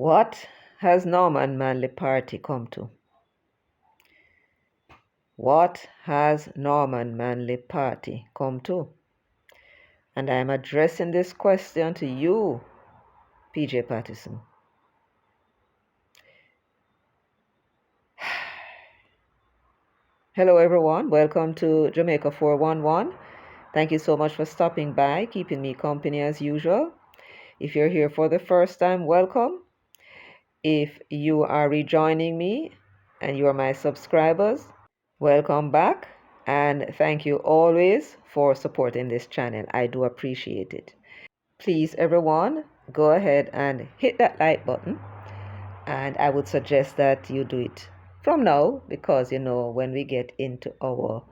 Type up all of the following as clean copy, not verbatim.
What has Norman Manley Party come to? What has Norman Manley Party come to? And I'm addressing this question to you, PJ Patterson. Hello everyone, welcome to Jamaica 411. Thank you so much for stopping by, keeping me company as usual. If you're here for the first time, welcome. If you are rejoining me and you are my subscribers, welcome back. And thank you always for supporting this channel. I do appreciate it. Please, everyone, go ahead and hit that like button. And I would suggest that you do it from now because, when we get into our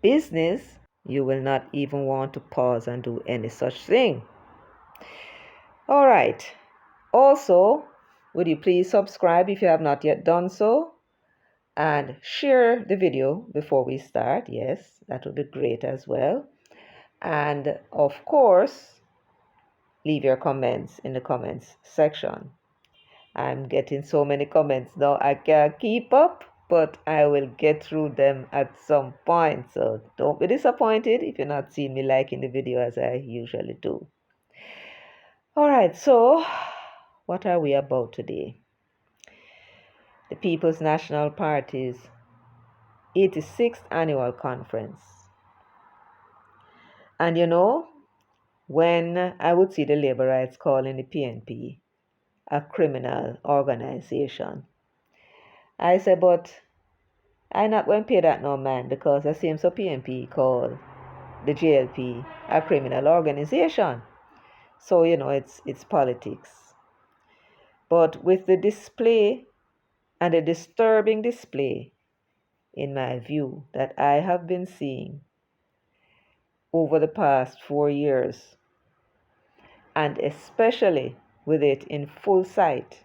business, you will not even want to pause and do any such thing. All right. Also, would you please subscribe if you have not yet done so? And share the video before we start. Yes, that would be great as well. And of course, leave your comments in the comments section. I'm getting so many comments now, I can't keep up, but I will get through them at some point. So don't be disappointed if you're not seeing me liking the video as I usually do. All right, so what are we about today? The People's National Party's 86th annual conference. And when I would see the labor rights calling the PNP a criminal organization, I said, but I not going to pay that no man, because the same so PNP call the JLP a criminal organization. So, it's politics. But with the display and the disturbing display, in my view, that I have been seeing over the past 4 years, and especially with it in full sight,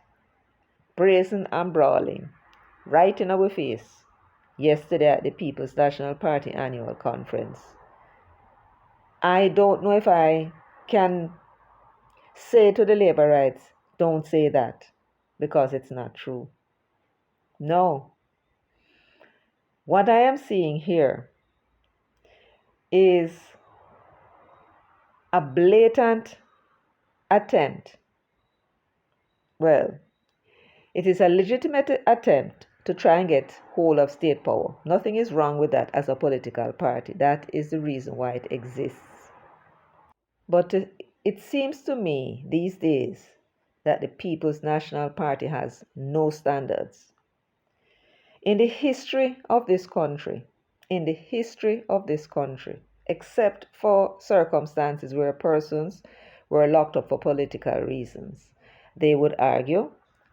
brazen and brawling, right in our face, yesterday at the People's National Party annual conference, I don't know if I can say to the labor rights, don't say that, because it's not true. No. What I am seeing here is a blatant attempt. Well, it is a legitimate attempt to try and get hold of state power. Nothing is wrong with that as a political party. That is the reason why it exists. But it seems to me these days that the People's National Party has no standards. In the history of this country, except for circumstances where persons were locked up for political reasons, they would argue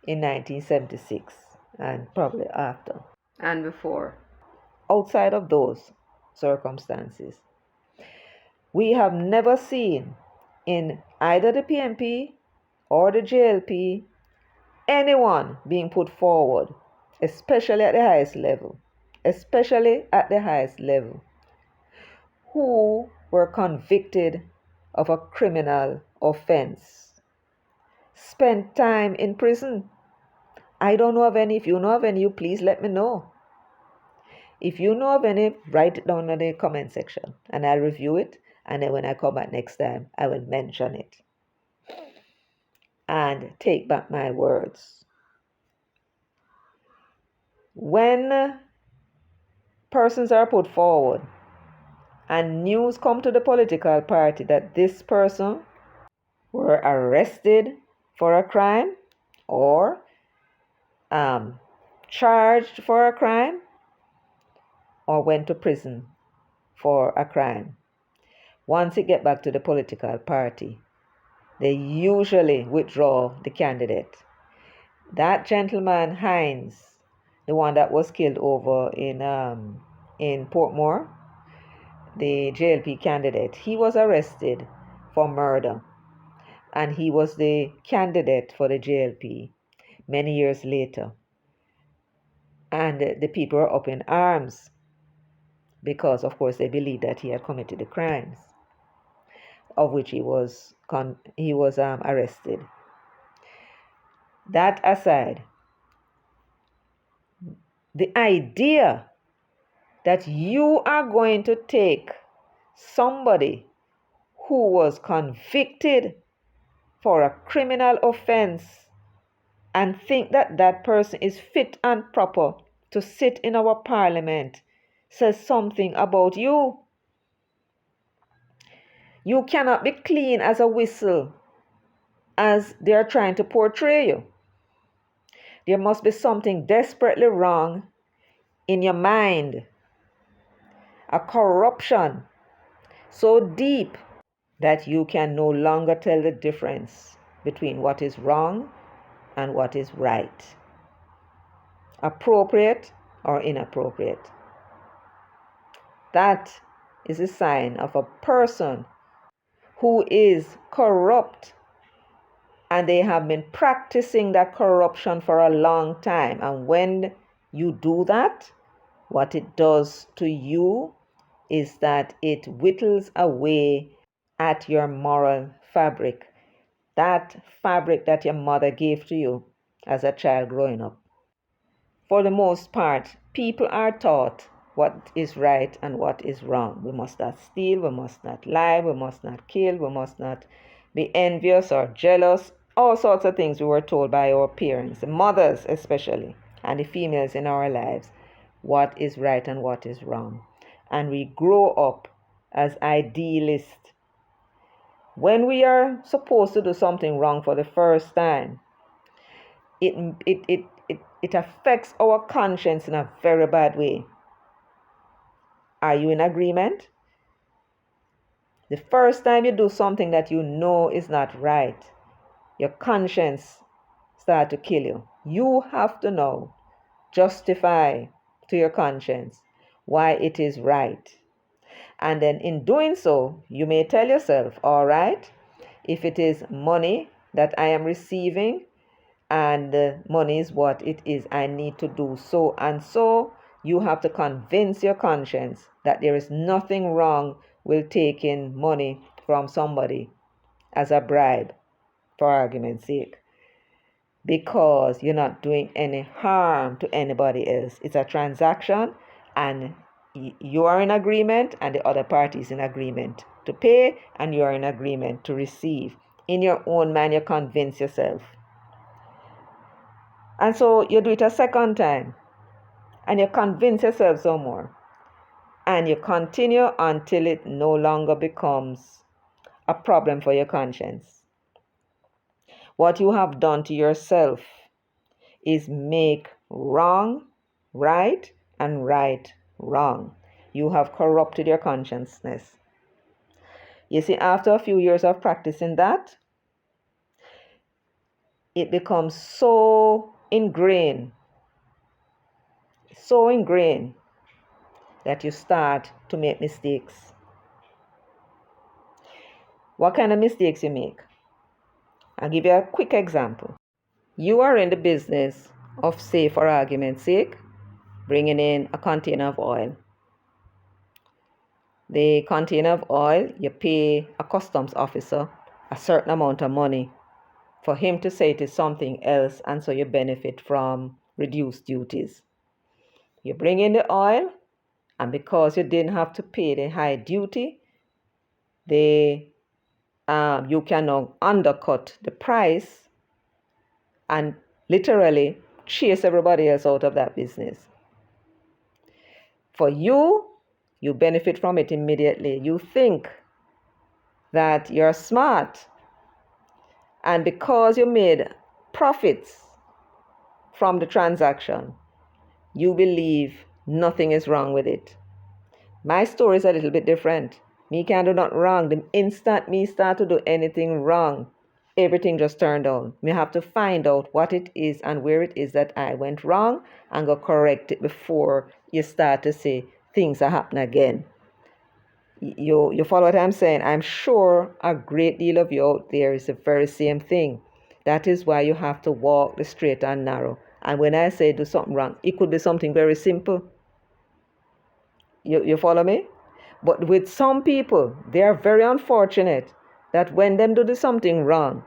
in 1976 and probably after and before. Outside of those circumstances, we have never seen in either the PNP or the JLP anyone being put forward, especially at the highest level, who were convicted of a criminal offense, spent time in prison. I don't know of any. If you know of any, you please let me know. If you know of any, write it down in the comment section and I'll review it. And then when I come back next time, I will mention it and take back my words. When persons are put forward and news come to the political party that this person were arrested for a crime or charged for a crime or went to prison for a crime, once it get back to the political party, they usually withdraw the candidate. That gentleman Hines, the one that was killed over in Portmore, the JLP candidate, he was arrested for murder, and he was the candidate for the JLP many years later. And the people were up in arms because, of course, they believed that he had committed the crimes of which he was arrested. that aside, the idea that you are going to take somebody who was convicted for a criminal offense and think that that person is fit and proper to sit in our parliament says something about you. You cannot be clean as a whistle as they are trying to portray you. There must be something desperately wrong in your mind, a corruption so deep that you can no longer tell the difference between what is wrong and what is right, appropriate or inappropriate. That is a sign of a person who is corrupt, and they have been practicing that corruption for a long time. And when you do that, what it does to you is that it whittles away at your moral fabric, that fabric that your mother gave to you as a child growing up. For the most part, people are taught what is right and what is wrong. We must not steal, we must not lie, we must not kill, we must not be envious or jealous. All sorts of things we were told by our parents, the mothers especially, and the females in our lives, what is right and what is wrong. And we grow up as idealists. When we are supposed to do something wrong for the first time, it affects our conscience in a very bad way. Are you in agreement? The first time you do something that you know is not right, your conscience starts to kill you. You have to now justify to your conscience why it is right. And then in doing so, you may tell yourself, all right, if it is money that I am receiving, and money is what it is, I need to do so and so. You have to convince your conscience that there is nothing wrong with taking money from somebody as a bribe, for argument's sake, because you're not doing any harm to anybody else. It's a transaction, and you are in agreement, and the other party is in agreement to pay, and you are in agreement to receive. In your own mind, you convince yourself. And so you do it a second time, and you convince yourself some more, and you continue until it no longer becomes a problem for your conscience. What you have done to yourself is make wrong right and right wrong. You have corrupted your consciousness. You see, after a few years of practicing that, it becomes so ingrained that you start to make mistakes. What kind of mistakes you make? I'll give you a quick example. You are in the business of, say, for argument's sake, bringing in a container of oil. The container of oil, you pay a customs officer a certain amount of money for him to say it is something else, and so you benefit from reduced duties. You bring in the oil, and because you didn't have to pay the high duty, you can now undercut the price and literally chase everybody else out of that business. For you, you benefit from it immediately. You think that you're smart, and because you made profits from the transaction, you believe nothing is wrong with it. My story is a little bit different. Me can't do nothing wrong. The instant me start to do anything wrong, everything just turned on. Me have to find out what it is and where it is that I went wrong and go correct it before you start to say things are happening again. You follow what I'm saying? I'm sure a great deal of you out there is the very same thing. That is why you have to walk the straight and narrow. And when I say do something wrong, it could be something very simple. You follow me? But with some people, they are very unfortunate that when them do something wrong,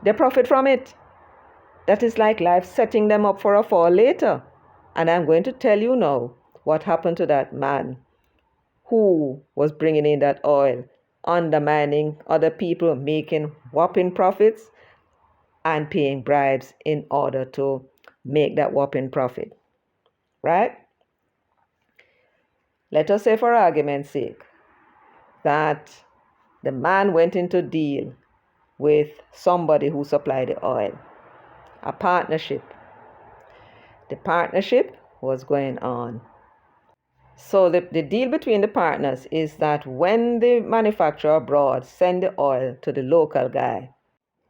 they profit from it. that is like life setting them up for a fall later. And I'm going to tell you now what happened to that man who was bringing in that oil, undermining other people, making whopping profits, and paying bribes in order to make that whopping profit. Right? Let us say, for argument's sake, that the man went into deal with somebody who supplied the oil, a partnership. The partnership was going on. So the deal between the partners is that when the manufacturer abroad send the oil to the local guy,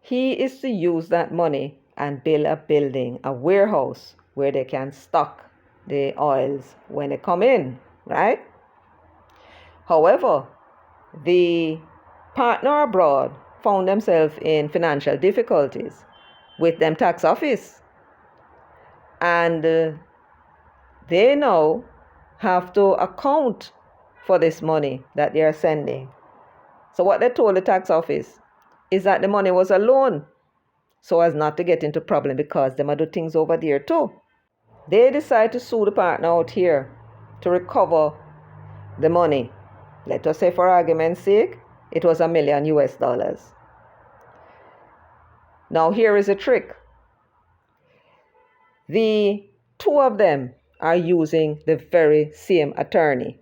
he is to use that money and build a building, a warehouse where they can stock the oils when they come in, right? However, the partner abroad found themselves in financial difficulties with them tax office, and they now have to account for this money that they are sending. So what they told the tax office is that the money was a loan, so as not to get into problem, because they might do things over there too. They decide to sue the partner out here to recover the money. Let us say, for argument's sake, it was $1 million US. Now here is a trick. The two of them are using the very same attorney.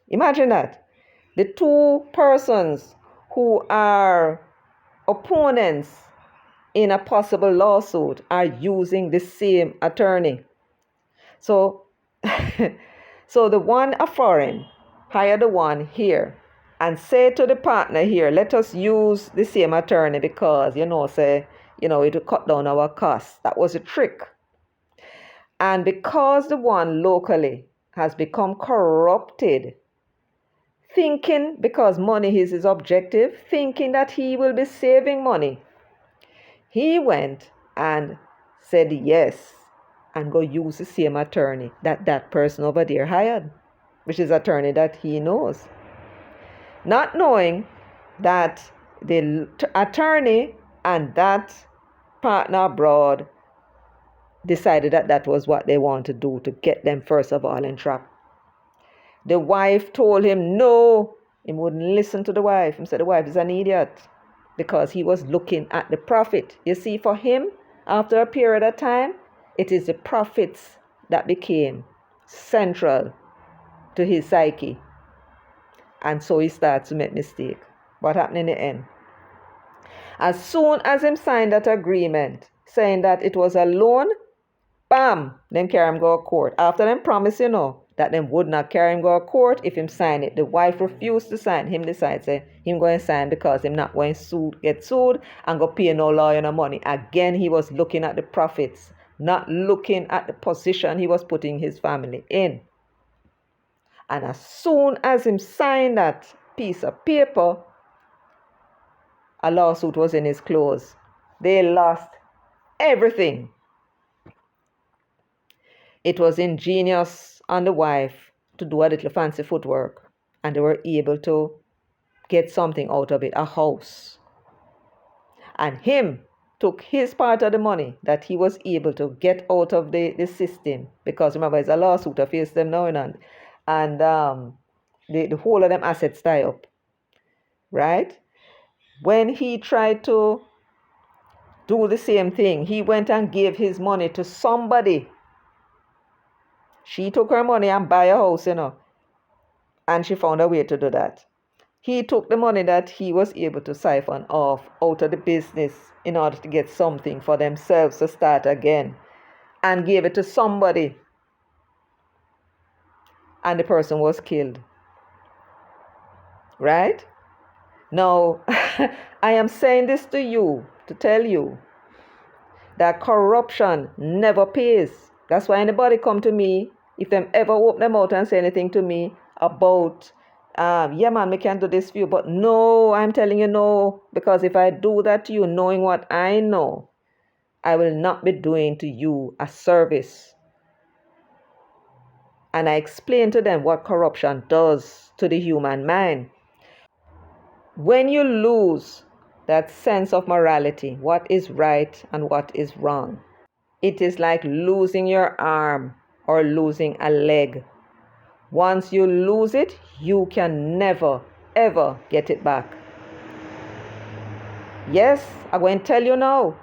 Imagine that. The two persons who are opponents in a possible lawsuit are using the same attorney. So, so the one a foreign hire the one here and say to the partner here, let us use the same attorney because, it will cut down our costs. That was a trick. And because the one locally has become corrupted, thinking, because money is his objective, thinking that he will be saving money, he went and said yes and go use the same attorney that person over there hired, which is attorney that he knows. Not knowing that the attorney and that partner abroad decided that that was what they want to do to get them first of all in trap. The wife told him no. He wouldn't listen to the wife. He said the wife is an idiot because he was looking at the profit. You see, for him, after a period of time, it is the profits that became central to his psyche. And so he starts to make mistake. What happened in the end? As soon as him signed that agreement saying that it was a loan, bam, them carry him go to court. After them promise, that them would not carry him go to court if him sign it. The wife refused to sign. Him decide say him going to sign because him not going to get sued and go pay no lawyer no money. Again, he was looking at the profits, not looking at the position he was putting his family in. And as soon as him signed that piece of paper, a lawsuit was in his claws. They lost everything. It was ingenious on the wife to do a little fancy footwork, and they were able to get something out of it, a house. And him took his part of the money that he was able to get out of the system, because remember, it's a lawsuit to face them now, and the whole of them assets tie up, right? When he tried to do the same thing, he went and gave his money to somebody. She took her money and buy a house, and she found a way to do that. He took the money that he was able to siphon off out of the business in order to get something for themselves to start again, and gave it to somebody. And the person was killed. Right? Now, I am saying this to you to tell you that corruption never pays. That's why anybody come to me, if them ever open them out and say anything to me about, yeah man, we can do this for you. But no, I'm telling you no, because if I do that to you, knowing what I know, I will not be doing to you a service. And I explain to them what corruption does to the human mind. When you lose that sense of morality, what is right and what is wrong. It is like losing your arm or losing a leg. Once you lose it, you can never, ever get it back. Yes, I'm going to tell you now.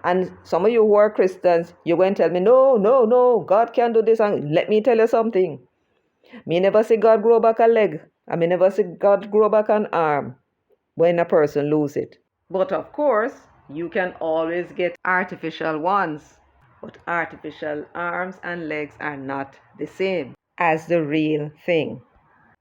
And some of you who are Christians, you're going to tell me, no, no, no, God can do this. And let me tell you something. Me never see God grow back a leg. I me never see God grow back an arm when a person lose it. But of course, you can always get artificial ones. But artificial arms and legs are not the same as the real thing.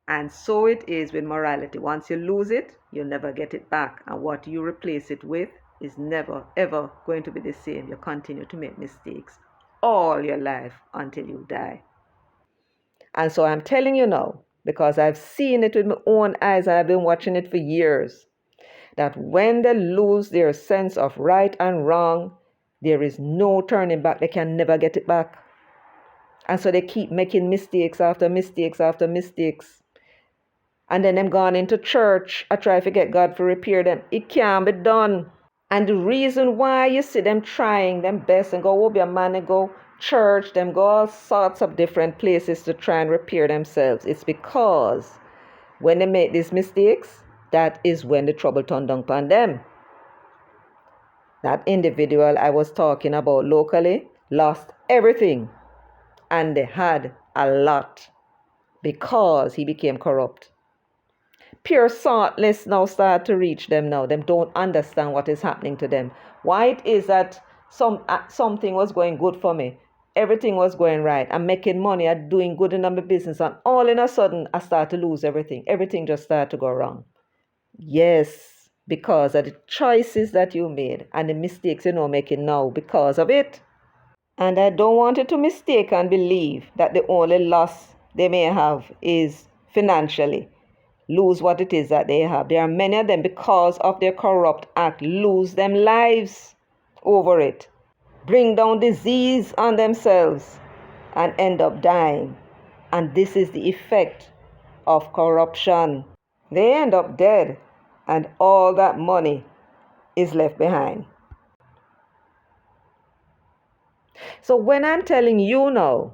And so it is with morality. Once you lose it, you'll never get it back. And what you replace it with is never, ever going to be the same. You continue to make mistakes all your life until you die. And so I'm telling you now, because I've seen it with my own eyes and I've been watching it for years, that when they lose their sense of right and wrong, there is no turning back. They can never get it back. And so they keep making mistakes after mistakes after mistakes. And then them gone into church. I try to get God to repair them. It can't be done. And the reason why you see them trying them best and go be a man and go church, them go all sorts of different places to try and repair themselves. It's because when they make these mistakes, that is when the trouble turned down upon them. That individual I was talking about locally lost everything. And they had a lot because he became corrupt. Pure saltness now start to reach them now. Them don't understand what is happening to them. Why it is that something was going good for me. Everything was going right. I'm making money. I'm doing good in my business. And all in a sudden, I start to lose everything. Everything just started to go wrong. Yes, because of the choices that you made and the mistakes you're making now because of it. And I don't want you to mistake and believe that the only loss they may have is financially. Lose what it is that they have. There are many of them, because of their corrupt act, lose them lives over it. Bring down disease on themselves and end up dying. And this is the effect of corruption. They end up dead and all that money is left behind. So when I'm telling you now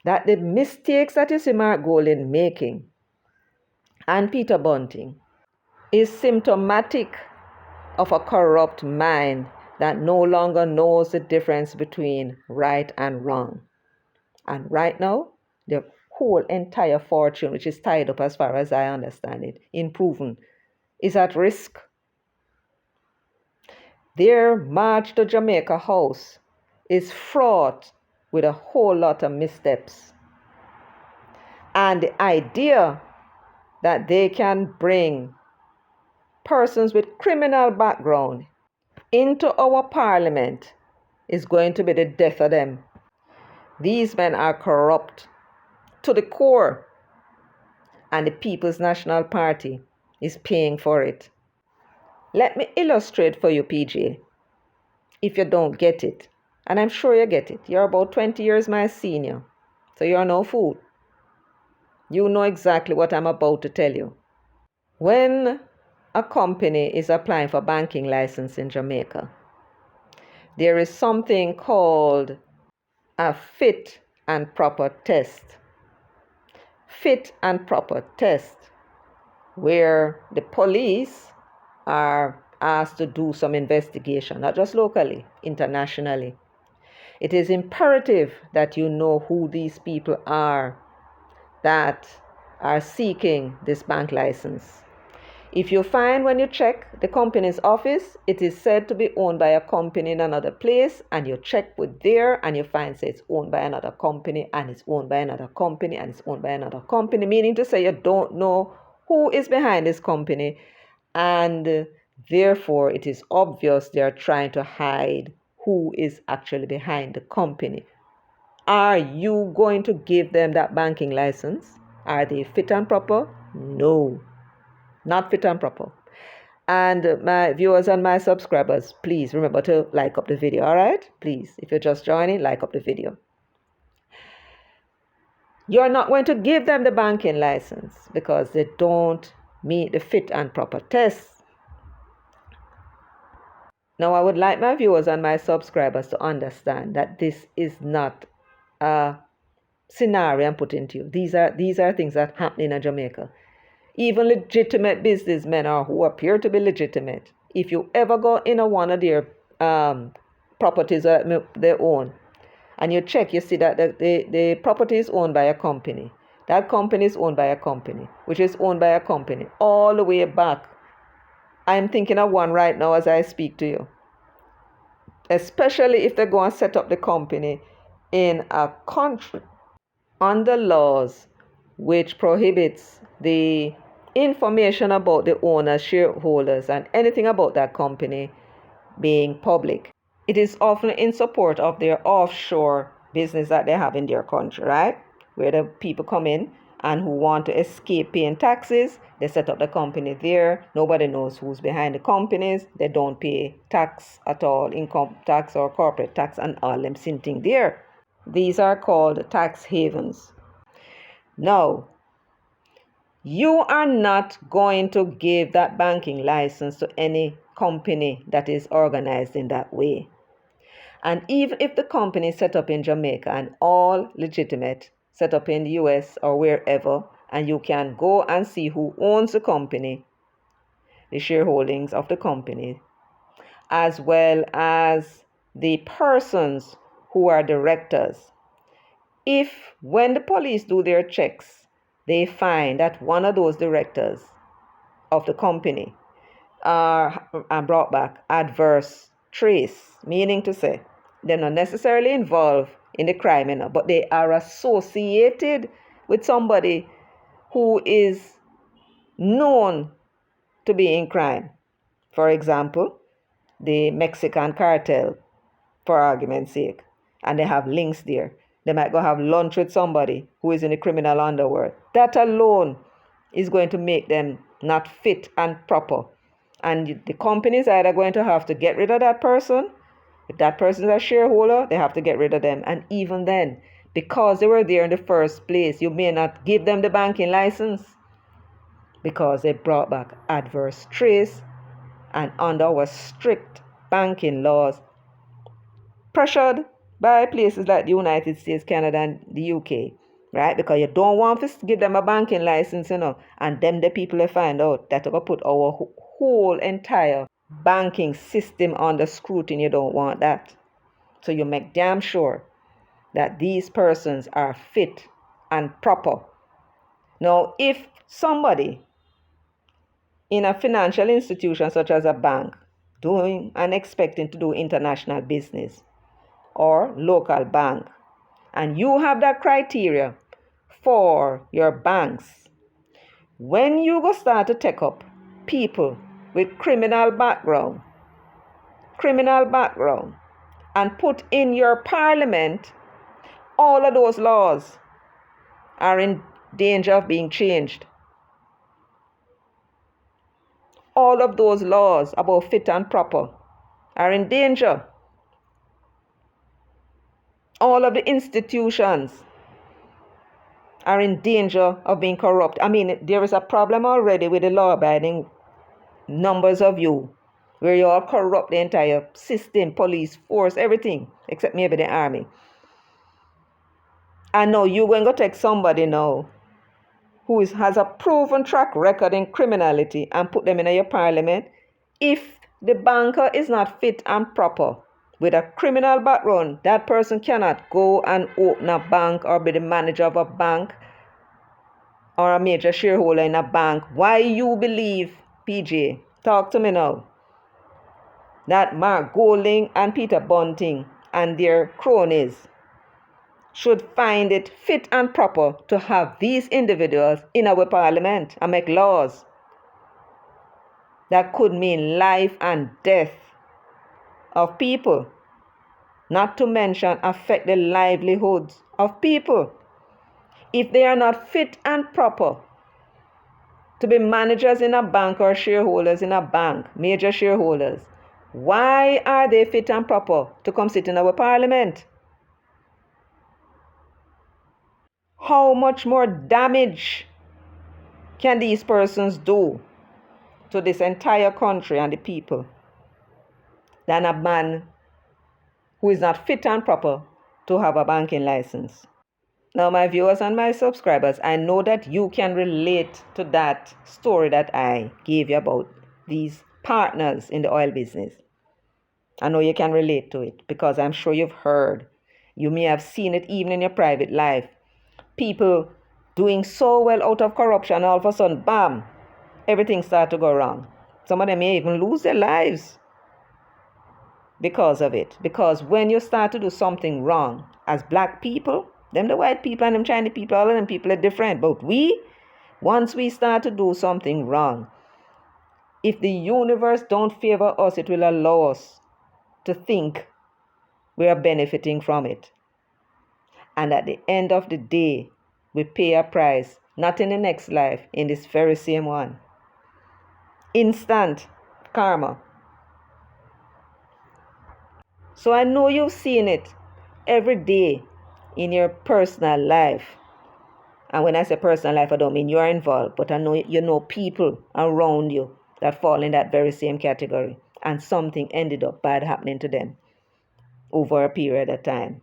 that the mistakes that you see Mark Golding making and Peter Bunting is symptomatic of a corrupt mind that no longer knows the difference between right and wrong. And right now, the whole entire fortune, which is tied up as far as I understand it, in Proven, is at risk. Their march to Jamaica House is fraught with a whole lot of missteps. And the idea that they can bring persons with criminal background into our parliament is going to be the death of them. These men are corrupt to the core, and the People's National Party is paying for it. Let me illustrate for you, PJ, if you don't get it. And I'm sure you get it. You're about 20 years my senior, so you're no fool. You know exactly what I'm about to tell you. When a company is applying for banking license in Jamaica, there is something called a fit and proper test. Fit and proper test, where the police are asked to do some investigation, not just locally, internationally. It is imperative that you know who these people are that are seeking this bank license. If you find when you check the company's office, it is said to be owned by a company in another place, and you check with there and you find say it's owned by another company and it's owned by another company and it's owned by another company, meaning to say you don't know who is behind this company, and therefore it is obvious they are trying to hide who is actually behind the company. Are you going to give them that banking license? Are they fit and proper? No. Not fit and proper. And my viewers and my subscribers, please remember to like up the video, all right? Please, if you're just joining, like up the video. You're not going to give them the banking license because they don't meet the fit and proper test. Now, I would like my viewers and my subscribers to understand that this is not a scenario I'm putting to you. These are things that happen in Jamaica. Even legitimate businessmen, or who appear to be legitimate, if you ever go in one of their properties that they own, and you check, you see that the property is owned by a company. That company is owned by a company, which is owned by a company all the way back. I'm thinking of one right now as I speak to you. Especially if they go and set up the company in a country under laws which prohibits the information about the owners, shareholders, and anything about that company being public. It is often in support of their offshore business that they have in their country, right? Where the people come in and who want to escape paying taxes, they set up the company there. Nobody knows who's behind the companies. They don't pay tax at all, income tax or corporate tax, and all them sitting there. These are called tax havens. Now, you are not going to give that banking license to any company that is organized in that way. And even if the company is set up in Jamaica and all legitimate, set up in the US or wherever, and you can go and see who owns the company, the shareholdings of the company, as well as the persons who are directors. If, when the police do their checks, they find that one of those directors of the company are brought back adverse trace, meaning to say they're not necessarily involved in the crime, but they are associated with somebody who is known to be in crime. For example, the Mexican cartel, for argument's sake, and they have links there. They might go have lunch with somebody who is in the criminal underworld. That alone is going to make them not fit and proper. And the companies are either going to have to get rid of that person. If that person is a shareholder, they have to get rid of them. And even then, because they were there in the first place, you may not give them the banking license because they brought back adverse trace, and under our strict banking laws, pressured by places like the United States, Canada, and the UK, right? Because you don't want to give them a banking license, and them the people they find out that will put our whole entire banking system under scrutiny. You don't want that. So you make damn sure that these persons are fit and proper. Now, if somebody in a financial institution such as a bank doing and expecting to do international business, or local bank, and you have that criteria for your banks, when you go start to take up people with criminal background, and put in your parliament, all of those laws are in danger of being changed. All of those laws about fit and proper are in danger. All of the institutions are in danger of being corrupt. I mean, there is a problem already with the law-abiding numbers of you, where you all corrupt the entire system, police force, everything, except maybe the army. And now you're going to take somebody now who has a proven track record in criminality and put them in your parliament. If the banker is not fit and proper with a criminal background, that person cannot go and open a bank or be the manager of a bank or a major shareholder in a bank. Why you believe, PJ, talk to me now, that Mark Golding and Peter Bunting and their cronies should find it fit and proper to have these individuals in our parliament and make laws that could mean life and death of people, not to mention affect the livelihoods of people? If they are not fit and proper to be managers in a bank or shareholders in a bank, major shareholders, why are they fit and proper to come sit in our parliament? How much more damage can these persons do to this entire country and the people than a man who is not fit and proper to have a banking license. Now, my viewers and my subscribers, I know that you can relate to that story that I gave you about these partners in the oil business. I know you can relate to it because I'm sure you've heard. You may have seen it even in your private life. People doing so well out of corruption, all of a sudden, bam, everything starts to go wrong. Some of them may even lose their lives because of it. Because when you start to do something wrong as black people, them the white people and them Chinese people, all of them people are different. But once we start to do something wrong, if the universe don't favor us, it will allow us to think we are benefiting from it. And at the end of the day, we pay a price, not in the next life, in this very same one. Instant karma. So I know you've seen it every day in your personal life. And when I say personal life, I don't mean you're involved, but I know you know people around you that fall in that very same category. And something ended up bad happening to them over a period of time.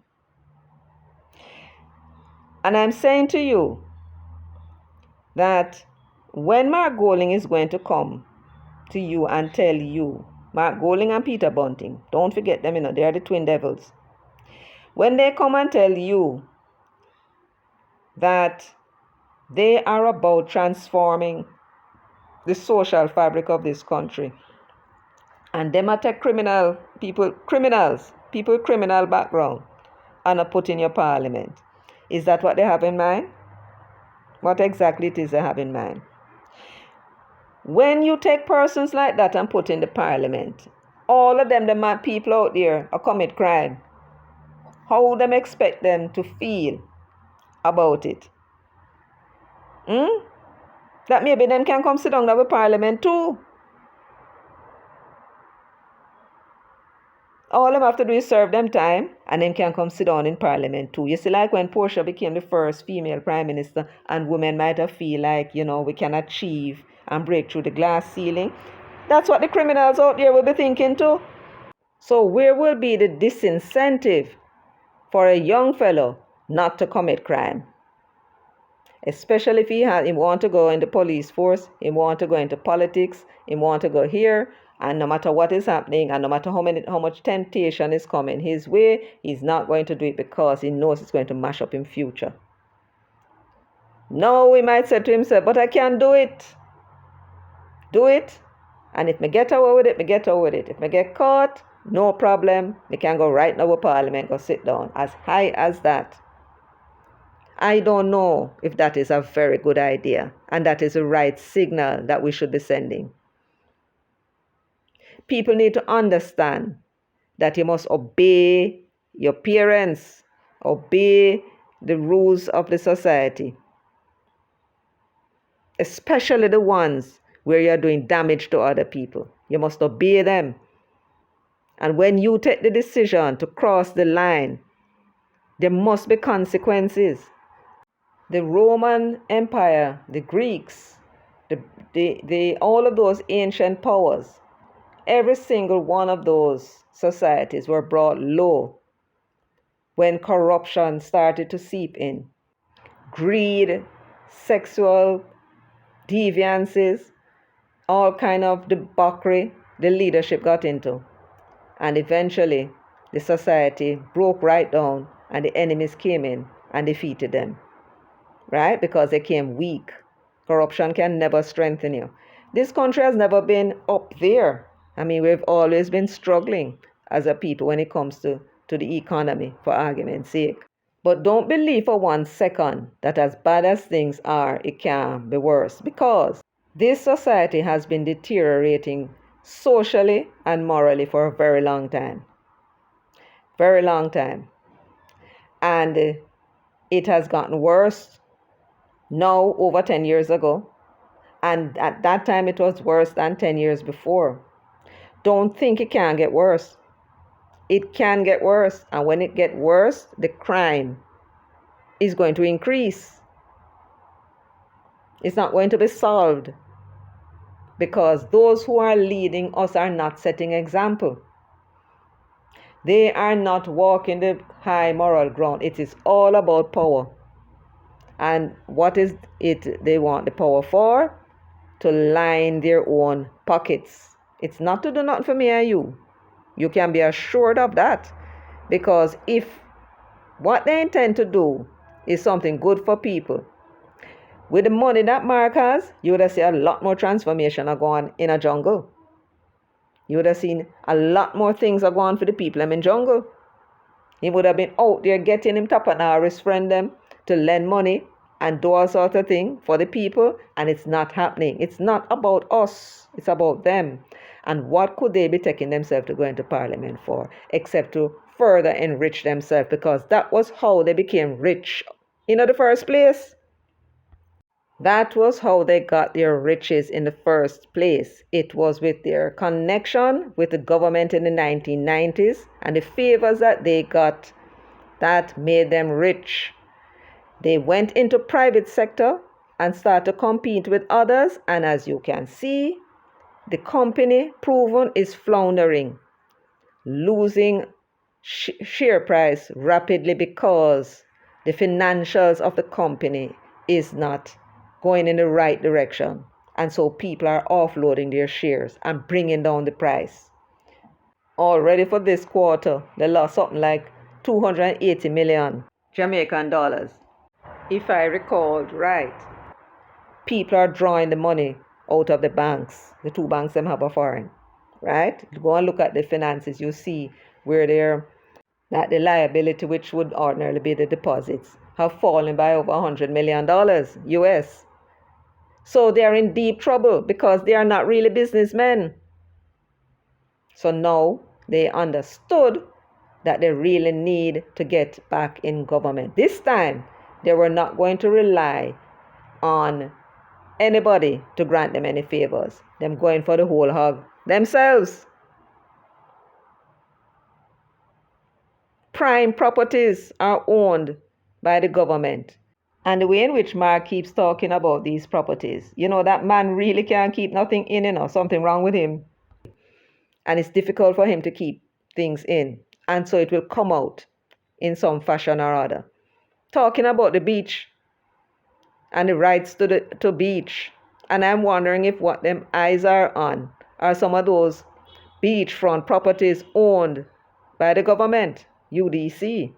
And I'm saying to you that when Mark Golding is going to come to you and tell you, Mark Golding and Peter Bunting, don't forget them, they are the twin devils. When they come and tell you that they are about transforming the social fabric of this country, and them attack criminals with criminal background, and are put in your parliament, is that what they have in mind? What exactly it is they have in mind? When you take persons like that and put in the parliament, all of them, the mad people out there, are commit crime. How them expect them to feel about it? That maybe them can come sit down with parliament too. All them have to do is serve them time, and them can come sit down in parliament too. You see, like when Portia became the first female prime minister, and women might have feel like, we can achieve and break through the glass ceiling. That's what the criminals out there will be thinking too. So where will be the disincentive for a young fellow not to commit crime? Especially if he want to go in the police force, he want to go into politics, he want to go here, and no matter what is happening, and no matter how much temptation is coming his way, he's not going to do it because he knows it's going to mash up in future. No, he might say to himself, but I can't do it. Do it. And if me get away with it, me get away with it. If me get caught, no problem. Me can go right now to parliament, go sit down. As high as that. I don't know if that is a very good idea, and that is the right signal that we should be sending. People need to understand that you must obey your parents, obey the rules of the society, especially the ones where you're doing damage to other people. You must obey them. And when you take the decision to cross the line, there must be consequences. The Roman Empire, the Greeks, all of those ancient powers, every single one of those societies were brought low when corruption started to seep in. Greed, sexual deviances, all kind of debauchery the leadership got into. And eventually, the society broke right down, and the enemies came in and defeated them. Right? Because they came weak. Corruption can never strengthen you. This country has never been up there. I mean, we've always been struggling as a people when it comes to the economy, for argument's sake. But don't believe for 1 second that as bad as things are, it can be worse. Because this society has been deteriorating socially and morally for a very long time. Very long time. And it has gotten worse now over 10 years ago. And at that time, it was worse than 10 years before. Don't think it can get worse. It can get worse. And when it gets worse, the crime is going to increase. It's not going to be solved. Because those who are leading us are not setting example. They are not walking the high moral ground. It is all about power. And what is it they want the power for? To line their own pockets. It's not to do nothing for me and you. You can be assured of that. Because if what they intend to do is something good for people, with the money that Mark has, you would have seen a lot more transformation go on in a jungle. You would have seen a lot more things go on for the people in jungle. He would have been out there getting him tapanaris friend them to lend money and do all sorts of things for the people, and it's not happening. It's not about us. It's about them. And what could they be taking themselves to go into parliament for, except to further enrich themselves, because that was how they became rich in the first place. That was how they got their riches in the first place. It was with their connection with the government in the 1990s and the favors that they got that made them rich. They went into private sector and started to compete with others, and as you can see, the company proven is floundering, losing share price rapidly because the financials of the company is not going in the right direction. And so people are offloading their shares and bringing down the price. Already for this quarter, they lost something like 280 million Jamaican dollars. If I recalled right, people are drawing the money out of the banks, the two banks them have a foreign, right? Go and look at the finances, you see where that the liability, which would ordinarily be the deposits, have fallen by over $100 million US. So they are in deep trouble because they are not really businessmen. So now they understood that they really need to get back in government. This time, they were not going to rely on anybody to grant them any favors. Them going for the whole hog themselves. Prime properties are owned by the government. And the way in which Mark keeps talking about these properties, that man really can't keep nothing in, something wrong with him. And it's difficult for him to keep things in. And so it will come out in some fashion or other. Talking about the beach and the rights to beach. And I'm wondering if what them eyes are on are some of those beachfront properties owned by the government, UDC.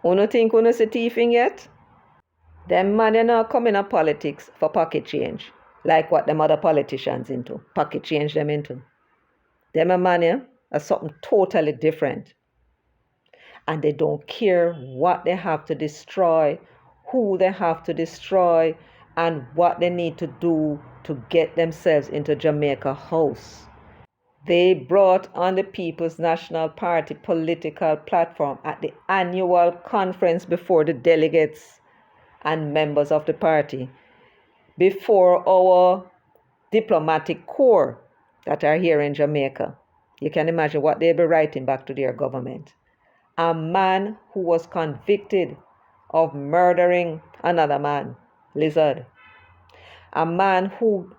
Uno think uno see thieving yet? Them man, not coming up politics for pocket change, like what them other politicians into, pocket change them into. Them a man are something totally different. And they don't care what they have to destroy, who they have to destroy, and what they need to do to get themselves into Jamaica House. They brought on the People's National Party political platform at the annual conference before the delegates and members of the party, before our diplomatic corps that are here in Jamaica. You can imagine what they'll be writing back to their government. A man who was convicted of murdering another man, Lizard. A man who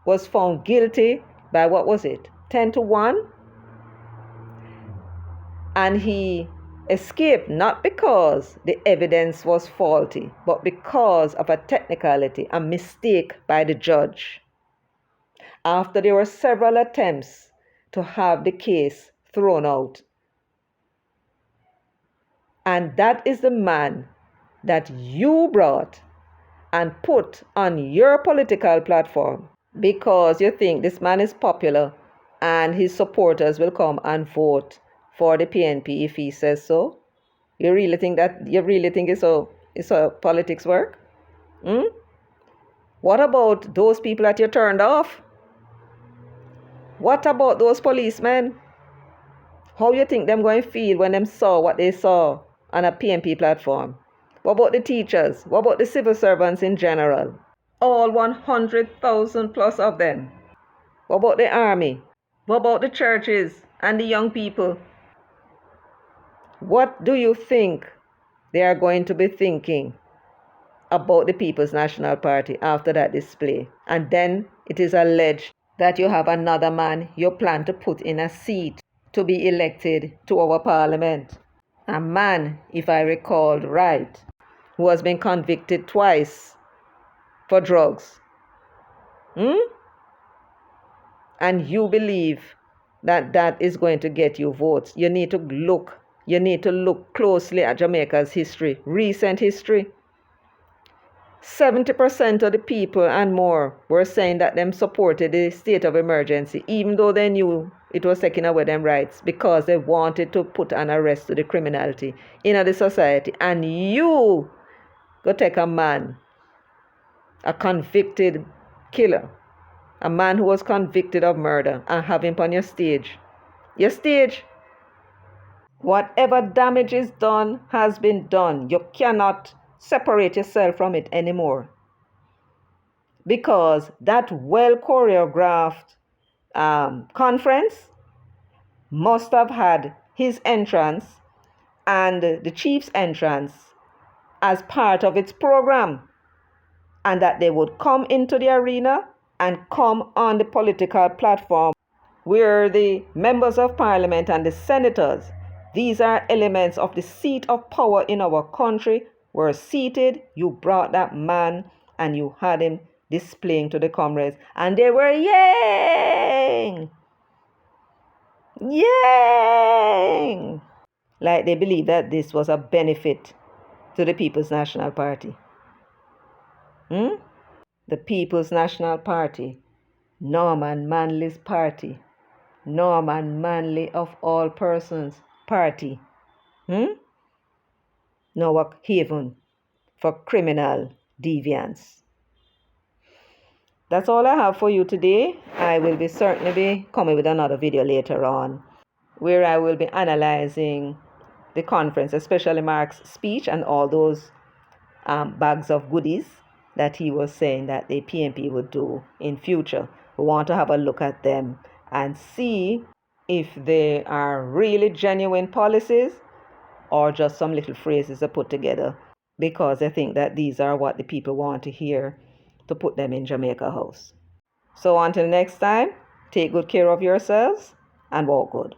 was found guilty by, 10-1? And he escaped not because the evidence was faulty, but because of a technicality, a mistake by the judge. After there were several attempts to have the case thrown out. And that is the man that you brought and put on your political platform because you think this man is popular and his supporters will come and vote for the PNP if he says so. You really think it's how politics work? What about those people that you turned off? What about those policemen? How you think them going to feel when them saw what they saw on a PNP platform? What about the teachers? What about the civil servants in general? All 100,000 plus of them. What about the army? What about the churches and the young people? What do you think they are going to be thinking about the People's National Party after that display? And then it is alleged that you have another man you plan to put in a seat to be elected to our parliament. A man, if I recall right, who has been convicted twice for drugs. And you believe that that is going to get you votes. You need to look closely at Jamaica's history, recent history. 70% of the people and more were saying that them supported the state of emergency, even though they knew it was taking away them rights, because they wanted to put an arrest to the criminality in the society. And you go take a man, a convicted killer, a man who was convicted of murder, and have him on your stage. Your stage. Whatever damage is done has been done. You cannot separate yourself from it anymore. Because that well choreographed conference must have had his entrance and the chief's entrance as part of its program, and that they would come into the arena and come on the political platform where the members of parliament and the senators, these are elements of the seat of power in our country, were seated. You brought that man and you had him displaying to the comrades, and they were yaying, like they believed that this was a benefit to the People's National Party. The People's National Party, Norman Manley's party, Norman Manley of all persons party. Now a haven for criminal deviance. That's all I have for you today. I will certainly be coming with another video later on, where I will be analyzing the conference, especially Mark's speech and all those bags of goodies that he was saying that the PNP would do in future. We want to have a look at them and see if they are really genuine policies or just some little phrases they put together because I think that these are what the people want to hear to put them in Jamaica House. So until next time, take good care of yourselves and walk good.